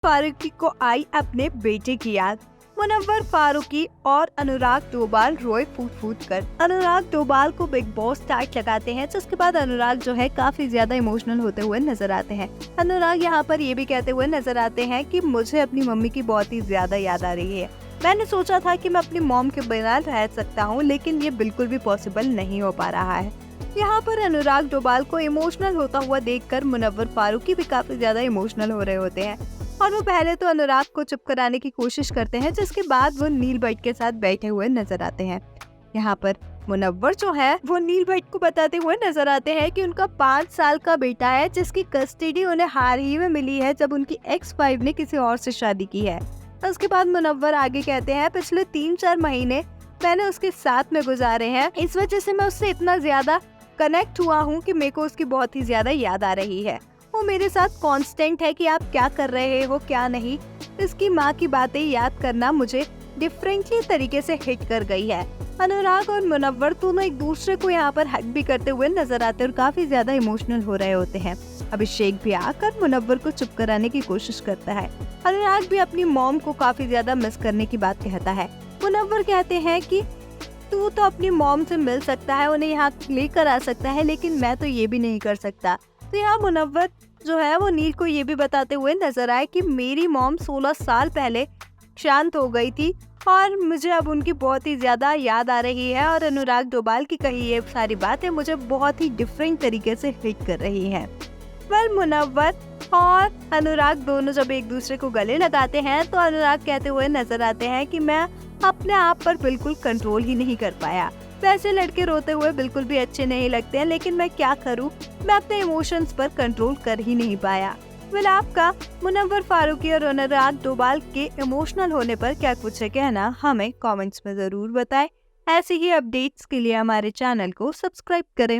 फारूकी को आई अपने बेटे की याद। मुनव्वर फारूकी और अनुराग डोभाल रोए फूट फूट कर। अनुराग डोभाल को बिग बॉस टाइट लगाते हैं, जिसके बाद अनुराग जो है काफी ज्यादा इमोशनल होते हुए नजर आते हैं। अनुराग यहाँ पर ये भी कहते हुए नजर आते हैं कि मुझे अपनी मम्मी की बहुत ही ज्यादा याद आ रही है। मैंने सोचा था कि मैं अपनी मॉम के बिना रह सकता हूँ, लेकिन ये बिल्कुल भी पॉसिबल नहीं हो पा रहा है। यहाँ पर अनुराग डोभाल को इमोशनल होता हुआ देखकर मुनव्वर फारूकी भी काफी ज्यादा इमोशनल हो रहे होते हैं और वो पहले तो अनुराग को चुप कराने की कोशिश करते हैं, जिसके बाद वो नील भट्ट के साथ बैठे हुए नजर आते हैं। यहाँ पर मुनव्वर जो है वो नील भट्ट को बताते हुए नजर आते हैं कि उनका 5 साल का बेटा है, जिसकी कस्टडी उन्हें हाल ही में मिली है जब उनकी एक्स-वाइफ ने किसी और से शादी की है। उसके बाद मुनव्वर आगे कहते हैं, पिछले 3-4 महीने मैंने उसके साथ में गुजारे हैं, इस वजह से मैं उससे इतना ज्यादा कनेक्ट हुआ हूँ कि मेरे को उसकी बहुत ही ज्यादा याद आ रही है। वो मेरे साथ कांस्टेंट है कि आप क्या कर रहे हो क्या नहीं। इसकी माँ की बातें याद करना मुझे डिफरेंटली तरीके से हिट कर गई है। अनुराग और मुनव्वर दोनों एक दूसरे को यहाँ पर हक भी करते हुए नजर आते और काफी ज्यादा इमोशनल हो रहे होते हैं। अभिषेक भी आकर मुनव्वर को चुप कराने की कोशिश करता है। अनुराग भी अपनी मॉम को काफी ज्यादा मिस करने की बात कहता है। मुनव्वर कहते हैं कि तू तो अपनी मॉम से मिल सकता है, उन्हें यहाँ लेकर आ सकता है, लेकिन मैं तो ये भी नहीं कर सकता। तो यहाँ मुनव्वर जो है वो नील को ये भी बताते हुए नजर आए कि मेरी मॉम 16 साल पहले शांत हो गई थी और मुझे अब उनकी बहुत ही ज्यादा याद आ रही है और अनुराग डोभाल की कही ये सारी बातें मुझे बहुत ही डिफरेंट तरीके से हिट कर रही हैं। मुनव्वर और अनुराग दोनों जब एक दूसरे को गले लगाते हैं तो अनुराग कहते हुए नजर आते हैं कि मैं अपने आप पर बिल्कुल कंट्रोल ही नहीं कर पाया। वैसे लड़के रोते हुए बिल्कुल भी अच्छे नहीं लगते हैं, लेकिन मैं क्या करूं, मैं अपने इमोशंस पर कंट्रोल कर ही नहीं पाया। आपका मुनव्वर फारूकी और अनुराग डोभाल के इमोशनल होने पर क्या कुछ है कहना, हमें कमेंट्स में जरूर बताएं। ऐसी ही अपडेट्स के लिए हमारे चैनल को सब्सक्राइब करें।